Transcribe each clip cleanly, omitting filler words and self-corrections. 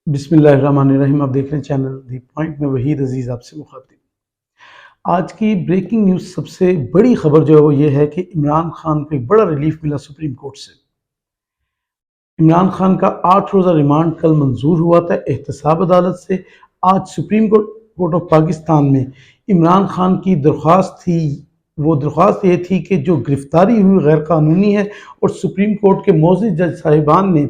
بسم اللہ الرحمن الرحیم۔ آپ دیکھ رہے ہیں چینل دی پوائنٹ میں وحید عزیز آپ سے مخاطب۔ آج کی بریکنگ نیوز سب سے بڑی خبر جو ہے وہ یہ ہے کہ عمران خان کو ایک بڑا ریلیف ملا سپریم کورٹ سے۔ عمران خان کا 8 روزہ ریمانڈ کل منظور ہوا تھا احتساب عدالت سے۔ آج سپریم کورٹ آف پاکستان میں عمران خان کی درخواست تھی، وہ درخواست یہ تھی کہ جو گرفتاری ہوئی غیر قانونی ہے، اور سپریم کورٹ کے معزز جج صاحبان نے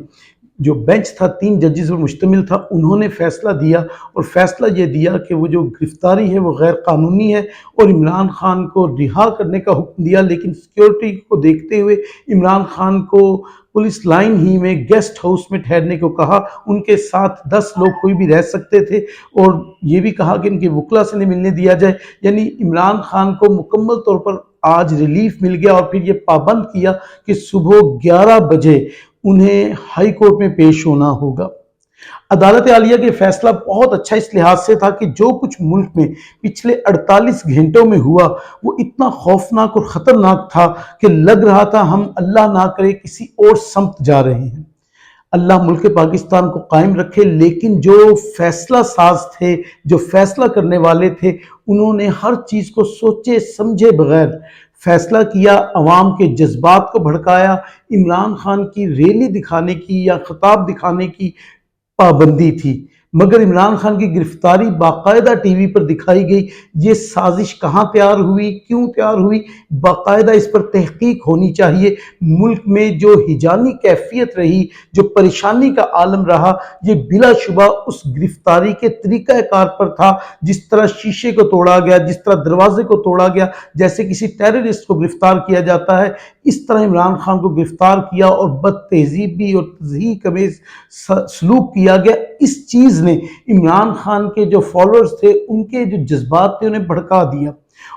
جو بینچ تھا 3 ججز پر مشتمل تھا، انہوں نے فیصلہ دیا، اور فیصلہ یہ دیا کہ وہ جو گرفتاری ہے وہ غیر قانونی ہے، اور عمران خان کو رہا کرنے کا حکم دیا۔ لیکن سیکیورٹی کو دیکھتے ہوئے عمران خان کو پولیس لائن ہی میں گیسٹ ہاؤس میں ٹھہرنے کو کہا۔ ان کے ساتھ 10 لوگ کوئی بھی رہ سکتے تھے، اور یہ بھی کہا کہ ان کے وکلا سے نہیں ملنے دیا جائے۔ یعنی عمران خان کو مکمل طور پر آج ریلیف مل گیا، اور پھر یہ پابند کیا کہ صبح 11 بجے انہیں ہائی کورٹ میں پیش ہونا ہوگا۔ عدالت عالیہ کے فیصلہ بہت اچھا اس لحاظ سے تھا کہ جو کچھ ملک میں پچھلے 48 گھنٹوں میں ہوا وہ اتنا خوفناک اور خطرناک تھا کہ لگ رہا تھا ہم اللہ نہ کرے کسی اور سمت جا رہے ہیں۔ اللہ ملک پاکستان کو قائم رکھے، لیکن جو فیصلہ ساز تھے، جو فیصلہ کرنے والے تھے، انہوں نے ہر چیز کو سوچے سمجھے بغیر فیصلہ کیا، عوام کے جذبات کو بھڑکایا۔ عمران خان کی ریلی دکھانے کی یا خطاب دکھانے کی پابندی تھی، مگر عمران خان کی گرفتاری باقاعدہ ٹی وی پر دکھائی گئی۔ یہ سازش کہاں تیار ہوئی، کیوں تیار ہوئی، باقاعدہ اس پر تحقیق ہونی چاہیے۔ ملک میں جو ہجانی کیفیت رہی، جو پریشانی کا عالم رہا، یہ بلا شبہ اس گرفتاری کے طریقہ کار پر تھا۔ جس طرح شیشے کو توڑا گیا، جس طرح دروازے کو توڑا گیا، جیسے کسی ٹیررسٹ کو گرفتار کیا جاتا ہے، اس طرح عمران خان کو گرفتار کیا اور بد تہذیبی اور تضحیک آمیز سلوک کیا گیا۔ اس چیز نے عمران خان کے جو فالوورز تھے، ان کے جو جذبات تھے، انہیں بھڑکا دیا،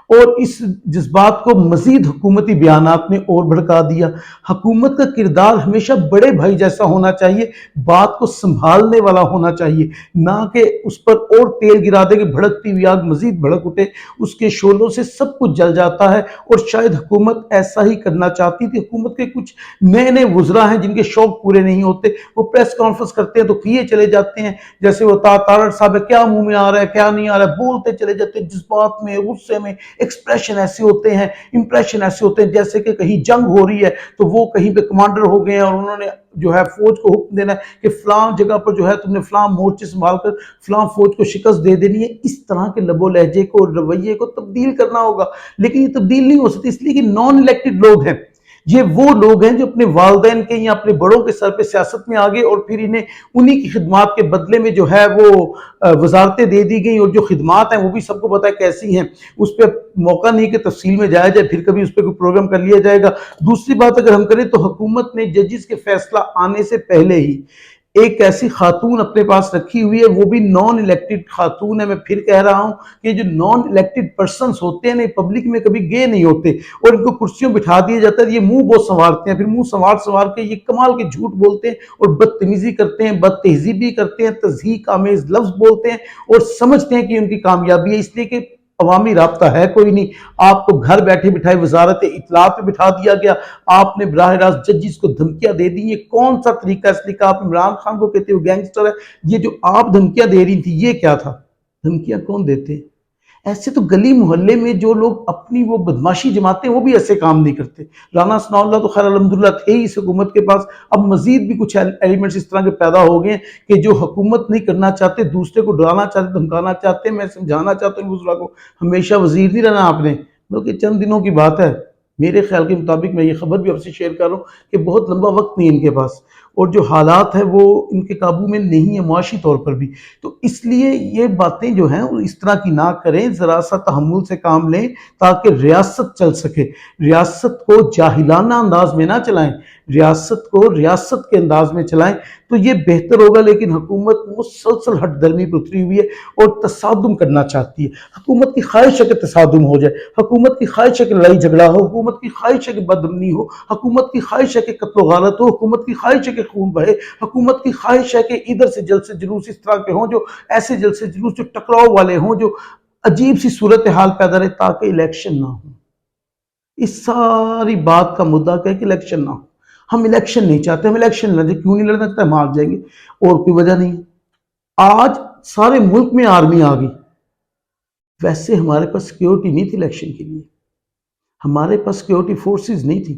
اور اس جذبات کو مزید حکومتی بیانات نے اور بھڑکا دیا۔ حکومت کا کردار ہمیشہ بڑے بھائی جیسا ہونا چاہیے، بات کو سنبھالنے والا ہونا چاہیے، نہ کہ اس پر اور تیل گرا دے کہ بھڑکتی ہوئی آگ مزید بھڑک اٹھے۔ اس کے شعلوں سے سب کچھ جل جاتا ہے، اور شاید حکومت ایسا ہی کرنا چاہتی تھی۔ حکومت کے کچھ نئے وزراء ہیں جن کے شوق پورے نہیں ہوتے، وہ پریس کانفرنس کرتے ہیں تو کیے چلے جاتے ہیں، جیسے وہ تارڑ صاحب ہے، کیا منہ میں آ رہا ہے کیا نہیں آ رہا ہے، بولتے چلے جاتے ہیں جذبات میں، غصے میں، ایکسپریشن ایسے ہوتے ہیں، امپریشن ایسے ہوتے ہیں جیسے کہ کہیں جنگ ہو رہی ہے تو وہ کہیں پہ کمانڈر ہو گئے ہیں، اور انہوں نے جو ہے فوج کو حکم دینا ہے کہ فلاں جگہ پر جو ہے تم نے فلاں مورچے سنبھال کر فلاں فوج کو شکست دے دینی ہے۔ اس طرح کے لب و لہجے کو، رویے کو تبدیل کرنا ہوگا، لیکن یہ تبدیل نہیں ہو سکتی، اس لیے کہ نان الیکٹڈ لوگ ہیں۔ یہ وہ لوگ ہیں جو اپنے والدین کے یا اپنے بڑوں کے سر پہ سیاست میں آگے، اور پھر انہیں انہی کی خدمات کے بدلے میں جو ہے وہ وزارتیں دے دی گئیں، اور جو خدمات ہیں وہ بھی سب کو پتہ ہے کیسی ہیں۔ اس پہ موقع نہیں کہ تفصیل میں جایا جائے، پھر کبھی اس پہ کوئی پروگرام کر لیا جائے گا۔ دوسری بات اگر ہم کریں تو حکومت نے ججز کے فیصلہ آنے سے پہلے ہی ایک ایسی خاتون اپنے پاس رکھی ہوئی ہے، وہ بھی نان الیکٹڈ خاتون ہے۔ میں پھر کہہ رہا ہوں کہ جو نان الیکٹڈ پرسنز ہوتے ہیں پبلک میں کبھی گئے نہیں ہوتے، اور ان کو کرسیوں بٹھا دیا جاتا ہے، یہ منہ بہت سنوارتے ہیں، پھر منہ سنوار کے یہ کمال کے جھوٹ بولتے ہیں، اور بدتمیزی کرتے ہیں، بد تہذیبی کرتے ہیں، تضحیک آمیز لفظ بولتے ہیں، اور سمجھتے ہیں کہ ان کی کامیابی ہے، اس لیے کہ عوامی رابطہ ہے کوئی نہیں۔ آپ کو گھر بیٹھے بٹھائے وزارت اطلاعات پہ بٹھا دیا گیا، آپ نے براہ راست ججز کو دھمکیاں دے دی۔ یہ کون سا طریقہ ہے؟ اس لیے کہ آپ عمران خان کو کہتے ہو گینگسٹر ہے، یہ جو آپ دھمکیاں دے رہی تھی یہ کیا تھا؟ دھمکیاں کون دیتے؟ ایسے تو گلی محلے میں جو لوگ اپنی وہ بدماشی جماتے ہیں وہ بھی ایسے کام نہیں کرتے۔ رانا ثناء اللہ تو خیر الحمدللہ تھے ہی اس حکومت کے پاس، اب مزید بھی کچھ ایلیمنٹس اس طرح کے پیدا ہو گئے ہیں کہ جو حکومت نہیں کرنا چاہتے، دوسرے کو ڈرانا چاہتے، دھمکانا چاہتے ہیں۔ میں سمجھانا چاہتا ہوں وزراء کو، ہمیشہ وزیر نہیں رہنا آپ نے، بلکہ چند دنوں کی بات ہے۔ میرے خیال کے مطابق میں یہ خبر بھی آپ سے شیئر کر رہا ہوں کہ بہت لمبا وقت نہیں ان کے پاس، اور جو حالات ہیں وہ ان کے قابو میں نہیں ہے معاشی طور پر بھی۔ تو اس لیے یہ باتیں جو ہیں وہ اس طرح کی نہ کریں، ذرا سا تحمل سے کام لیں تاکہ ریاست چل سکے۔ ریاست کو جاہلانہ انداز میں نہ چلائیں، ریاست کو ریاست کے انداز میں چلائیں تو یہ بہتر ہوگا۔ لیکن حکومت مسلسل ہٹ درمی پر اتری ہوئی ہے اور تصادم کرنا چاہتی ہے۔ حکومت کی خواہش ہے کہ تصادم ہو جائے، حکومت کی خواہش ہے کہ لڑائی جھگڑا ہو، حکومت کی خواہش ہے کہ بدامنی ہو، حکومت کی خواہش ہے کہ قتل و غارت ہو، حکومت کی خواہش ہے کہ خون بہے، حکومت کی خواہش ہے کہ ادھر سے جلسے جلوس اس طرح کے ہوں، جو ایسے جلسے جلوس جو ٹکراؤ والے ہوں، جو عجیب سی صورتحال پیدا رہے تاکہ الیکشن نہ ہو۔ اس ساری بات کا مدعا کیا ہے کہ الیکشن نہ ہو۔ ہم الیکشن نہیں چاہتے، ہم الیکشن لڑیں، کیوں نہیں لڑنا چاہتے؟ ہم ہار جائیں گے، اور کوئی وجہ نہیں۔ آج سارے ملک میں آرمی آ گئی. ویسے ہمارے پاس سیکیورٹی نہیں تھی الیکشن کے لیے، ہمارے پاس سیکیورٹی فورسز نہیں تھی.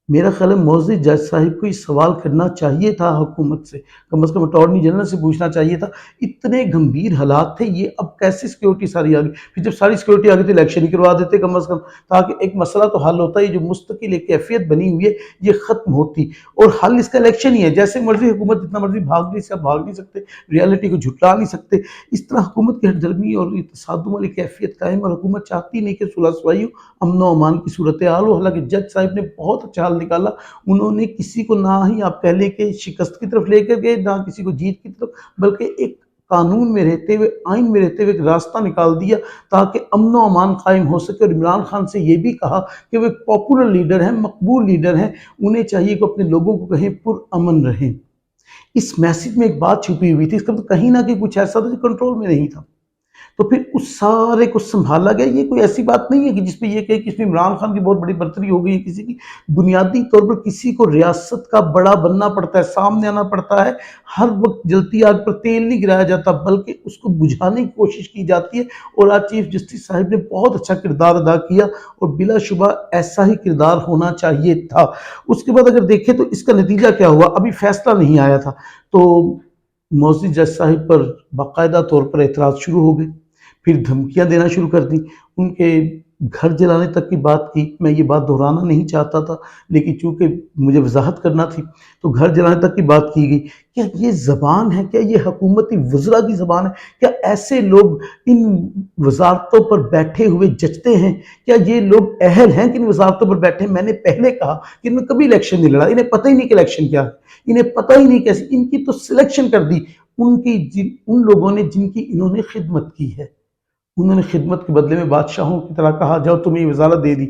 میرا خیال ہے معزز جج صاحب کو یہ سوال کرنا چاہیے تھا حکومت سے، کم از کم اٹارنی جنرل سے پوچھنا چاہیے تھا. اتنے گمبھیر حالات تھے، یہ اب کیسے سیکیورٹی ساری آ گئی؟ پھر جب ساری سیکیورٹی آ گئی تو الیکشن ہی کروا دیتے کم از کم، تاکہ ایک مسئلہ تو حل ہوتا ہے. جو مستقل ایک کیفیت بنی ہوئی ہے یہ ختم ہوتی، اور حل اس کا الیکشن ہی ہے. جیسے مرضی حکومت جتنا مرضی بھاگ نہیں سکتے، ریالٹی کو جھٹلا نہیں سکتے. اس طرح حکومت کی ہٹ درمی اور تصادم والی کیفیت قائم، اور حکومت چاہتی نہیں کہ صلح صفائی ہو، امن و امان کی صورتحال ہو. حالانکہ جج صاحب نے بہت اچھا حل نکالا. انہوں نے کسی کو نہ ہی آپ کہہ لیں کہ شکست کی طرف لے کر گئے، نہ کسی کو جیت کی طرف، بلکہ ایک قانون میں رہتے ہوئے، آئین میں رہتے ہوئے ایک راستہ نکال دیا تاکہ امن و امان قائم ہو سکے. اور عمران خان سے یہ بھی کہا کہ وہ ایک پاپولر لیڈر ہیں، مقبول لیڈر ہیں، انہیں چاہیے کہ اپنے لوگوں کو کہیں پر امن رہیں. اس میسج میں ایک بات چھپی ہوئی تھی، اس کا تو کہیں نہ کہیں کچھ ایسا تھا جو کنٹرول میں نہیں تھا. تو پھر اس سارے کو سنبھالا گیا. یہ کوئی ایسی بات نہیں ہے کہ جس پہ یہ کہے کہ اس میں عمران خان کی بہت بڑی برتری ہو گئی ہے کسی کی. بنیادی طور پر کسی کو ریاست کا بڑا بننا پڑتا ہے، سامنے آنا پڑتا ہے. ہر وقت جلتی آگ پر تیل نہیں گرایا جاتا، بلکہ اس کو بجھانے کی کوشش کی جاتی ہے. اور آج چیف جسٹس صاحب نے بہت اچھا کردار ادا کیا، اور بلا شبہ ایسا ہی کردار ہونا چاہیے تھا. اس کے بعد اگر دیکھیں تو اس کا نتیجہ کیا ہوا؟ ابھی فیصلہ نہیں آیا تھا تو معزز جج صاحب پر باقاعدہ طور پر اعتراض شروع ہو گئے. پھر دھمکیاں دینا شروع کر دی، ان کے گھر جلانے تک کی بات کی. میں یہ بات دہرانا نہیں چاہتا تھا، لیکن چونکہ مجھے وضاحت کرنا تھی تو گھر جلانے تک کی بات کی گئی. کیا یہ زبان ہے؟ کیا یہ حکومتی وزراء کی زبان ہے؟ کیا ایسے لوگ ان وزارتوں پر بیٹھے ہوئے جچتے ہیں؟ کیا یہ لوگ اہل ہیں کہ ان وزارتوں پر بیٹھے؟ میں نے پہلے کہا کہ انہوں نے کبھی الیکشن نہیں لڑا، انہیں پتہ ہی نہیں کہ الیکشن کیا ہے، انہیں پتہ ہی نہیں کیسے. ان کی تو سلیکشن کر دی ان لوگوں نے جن کی انہوں نے خدمت کی ہے. انہوں نے خدمت کے بدلے میں بادشاہوں کی طرح کہا جاؤ تمہیں یہ وزارت دے دی،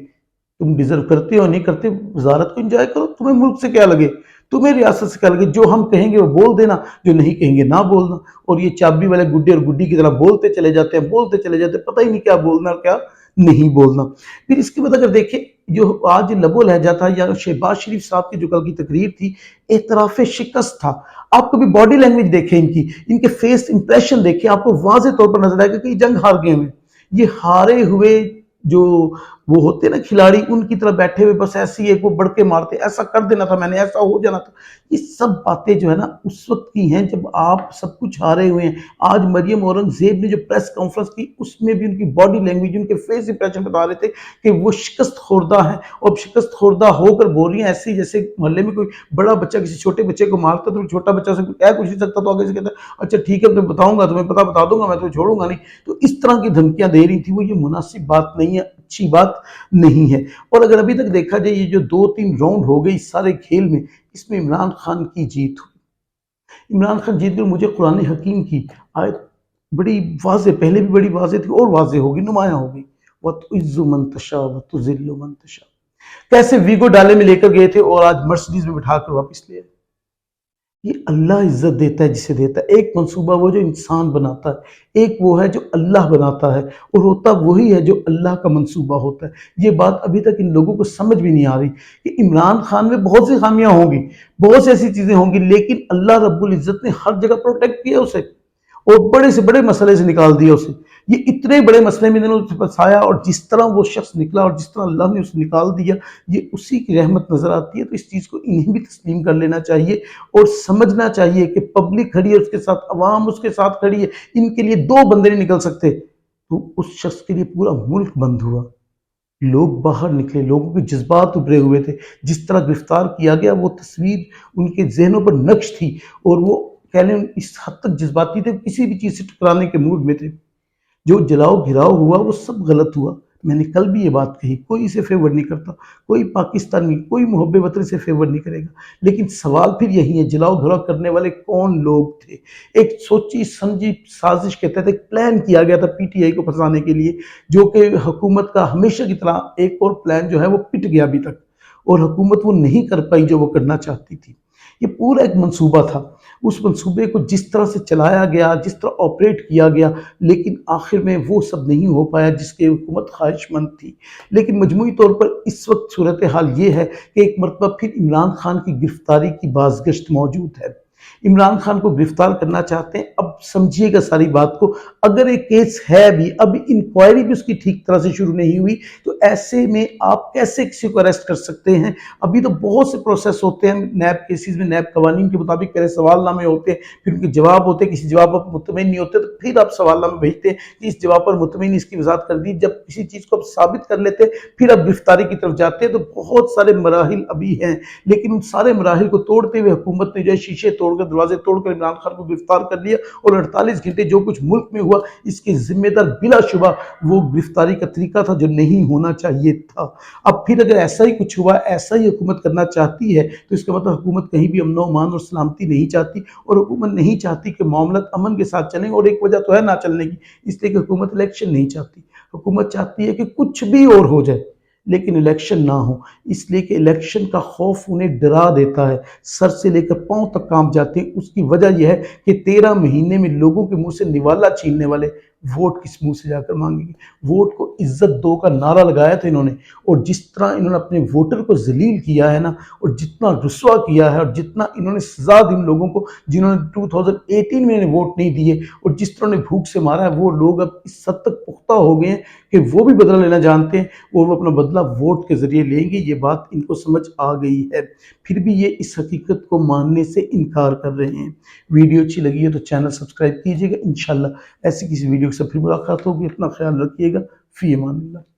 تم ڈیزرو کرتے ہو نہیں کرتے، وزارت کو انجوائے کرو، تمہیں ملک سے کیا لگے، تمہیں ریاست سے کیا لگے. جو ہم کہیں گے وہ بول دینا، جو نہیں کہیں گے نہ بولنا. اور یہ چابی والے گڈے اور گڈی کی طرح بولتے چلے جاتے ہیں، پتہ ہی نہیں کیا بولنا اور کیا نہیں بولنا. پھر اس کے بعد اگر دیکھیں جو آج لب و لہجہ تھا، یا شہباز شریف صاحب کی جو کل کی تقریر تھی، اعتراف شکست تھا. آپ کبھی باڈی لینگویج دیکھیں ان کے فیس امپریشن دیکھیں، آپ کو واضح طور پر نظر آئے گا کہ یہ جنگ ہار گئے ہیں. یہ ہارے ہوئے جو وہ ہوتے نا کھلاڑی، ان کی طرح بیٹھے ہوئے بس ایسی ایک وہ بڑھ کے مارتے، ایسا کر دینا تھا میں نے، ایسا ہو جانا تھا. یہ سب باتیں جو ہے نا اس وقت کی ہیں جب آپ سب کچھ ہارے ہوئے ہیں. آج مریم اورنگزیب نے جو پریس کانفرنس کی، اس میں بھی ان کی باڈی لینگویج، ان کے فیس امپریشن بتا رہے تھے کہ وہ شکست خوردہ ہیں، اور شکست خوردہ ہو کر بول رہی ہیں ایسی جیسے محلے میں کوئی بڑا بچہ کسی چھوٹے بچے کو مارتا تو چھوٹا بچہ سے کہہ کچھ نہیں سکتا، تو آگے سے کہتا ہے اچھا ٹھیک ہے میں بتاؤں گا تمہیں، پتہ بتا دوں گا، میں تمہیں چھوڑوں گا نہیں. تو اس طرح کی دھمکیاں دے رہی تھی وہ. یہ مناسب بات نہیں ہے، اچھی بات نہیں ہے. اور اگر ابھی تک دیکھا جائے یہ جو 2-3 راؤنڈ ہو گئی سارے کھیل میں، اس میں عمران خان کی جیت ہوئی. عمران خان جیت کر مجھے قرآن حکیم کی آیت بڑی واضح، پہلے بھی بڑی واضح تھی اور واضح ہوگی، نمایاں ہوگی. وَتُعِزُّ مَن تَشَاءُ وَتُذِلُّ مَن تَشَاءُ. کیسے ویگو ڈالے میں لے کر گئے تھے اور آج مرسڈیز میں بٹھا کر واپس لے آئے. یہ اللہ عزت دیتا ہے جسے دیتا ہے. ایک منصوبہ وہ جو انسان بناتا ہے، ایک وہ ہے جو اللہ بناتا ہے، اور ہوتا وہی ہے جو اللہ کا منصوبہ ہوتا ہے. یہ بات ابھی تک ان لوگوں کو سمجھ بھی نہیں آ رہی کہ عمران خان میں بہت سی خامیاں ہوں گی، بہت سی ایسی چیزیں ہوں گی، لیکن اللہ رب العزت نے ہر جگہ پروٹیکٹ کیا اسے، اور بڑے سے بڑے مسئلے سے نکال دیا اسے. یہ اتنے بڑے مسئلے میں انہوں نے پھنسایا، اور جس طرح وہ شخص نکلا اور جس طرح اللہ نے اسے نکال دیا، یہ اسی کی رحمت نظر آتی ہے. تو اس چیز کو انہیں بھی تسلیم کر لینا چاہیے اور سمجھنا چاہیے کہ پبلک کھڑی ہے اس کے ساتھ، عوام اس کے ساتھ کھڑی ہے، ان کے لیے 2 بندے نہیں نکل سکتے. تو اس شخص کے لیے پورا ملک بند ہوا، لوگ باہر نکلے، لوگوں کے جذبات ابھرے ہوئے تھے. جس طرح گرفتار کیا گیا وہ تصویر ان کے ذہنوں پر نقش تھی، اور وہ کہہ لیں اس حد تک جذباتی تھے، کسی بھی چیز سے ٹکرانے کے موڈ میں تھے. جو جلاؤ گھراؤ ہوا وہ سب غلط ہوا. میں نے کل بھی یہ بات کہی، کوئی اسے فیور نہیں کرتا، کوئی پاکستانی، کوئی محب وطن سے فیور نہیں کرے گا. لیکن سوال پھر یہی ہے، جلاؤ گھراؤ کرنے والے کون لوگ تھے؟ ایک سوچی سمجھی سازش کے تحت ایک پلان کیا گیا تھا پی ٹی آئی کو پھنسانے کے لیے، جو کہ حکومت کا ہمیشہ کی طرح ایک اور پلان جو ہے وہ پٹ گیا ابھی تک، اور حکومت وہ نہیں کر پائی جو وہ کرنا چاہتی تھی. یہ پورا ایک منصوبہ تھا. اس منصوبے کو جس طرح سے چلایا گیا، جس طرح آپریٹ کیا گیا، لیکن آخر میں وہ سب نہیں ہو پایا جس کے حکومت خواہش مند تھی. لیکن مجموعی طور پر اس وقت صورتحال یہ ہے کہ ایک مرتبہ پھر عمران خان کی گرفتاری کی بازگشت موجود ہے. عمران خان کو گرفتار کرنا چاہتے ہیں۔ اب سمجھیے گا ساری بات کو، اگر ایک کیس ہے بھی، اب انکوائری بھی اس کی ٹھیک طرح سے شروع نہیں ہوئی، تو ایسے میں آپ کیسے کسی کو اریسٹ کر سکتے ہیں؟ ابھی تو بہت سے پروسیس ہوتے ہیں نیب کیسز میں، نیب قوانین کے مطابق پہلے سوال نامے ہوتے ہیں، پھر ان کے جواب ہوتے ہیں، کسی جواب پر مطمئن نہیں ہوتے تو پھر آپ سوال نامے بھیجتے ہیں کہ اس جواب پر مطمئن، اس کی وضاحت کر دی۔ جب کسی چیز کو آپ ثابت کر لیتے ہیں پھر آپ گرفتاری کی طرف جاتے ہیں، تو بہت سارے مراحل ابھی ہیں، لیکن ان سارے مراحل کو توڑتے ہوئے حکومت نے جو ہے شیشے توڑ کر، دروازے توڑ کر عمران خان کو گرفتار کر لیا، اور 48 گھنٹے جو کچھ ملک میں ہوا اس کے ذمہ دار بلا شبہ وہ گرفتاری کا طریقہ تھا جو نہیں ہونا چاہیے تھا۔ اب پھر اگر ایسا ہی کچھ ہوا، ایسا ہی حکومت کرنا چاہتی ہے تو اس کا مطلب حکومت کہیں بھی امن و امان اور سلامتی نہیں چاہتی، اور حکومت نہیں چاہتی کہ معاملات امن کے ساتھ چلیں، اور ایک وجہ تو ہے نہ چلنے کی، اس لیے کہ حکومت الیکشن نہیں چاہتی۔ حکومت چاہتی ہے کہ کچھ بھی اور ہو جائے لیکن الیکشن نہ ہو، اس لیے کہ الیکشن کا خوف انہیں ڈرا دیتا ہے، سر سے لے کر پاؤں تک کانپ جاتے ہیں۔ اس کی وجہ یہ ہے کہ 13 مہینے میں لوگوں کے منہ سے نوالا چھیننے والے ووٹ کس منہ سے جا کر مانگیں گے؟ ووٹ کو عزت دو کا نعرہ لگایا تھا انہوں نے، اور جس طرح انہوں نے اپنے ووٹر کو ذلیل کیا ہے نا، اور جتنا رسوا کیا ہے، اور جتنا انہوں نے سزا دی ان لوگوں کو جنہوں نے 2018 میں انہیں ووٹ نہیں دیے، اور جس طرح انہیں بھوک سے مارا ہے، وہ لوگ اب اس حد تک پختہ ہو گئے ہیں کہ وہ بھی بدلہ لینا جانتے ہیں، اور وہ اپنا بدلہ ووٹ کے ذریعے لیں گے۔ یہ بات ان کو سمجھ آ گئی ہے، پھر بھی یہ اس حقیقت کو ماننے سے انکار کر رہے ہیں۔ ویڈیو اچھی لگی ہے تو چینل سبسکرائب کیجیے گا، انشاءاللہ ایسی کسی ویڈیو سے پھر ملاقات ہوگی۔ اپنا خیال رکھیے گا، فی امان اللہ۔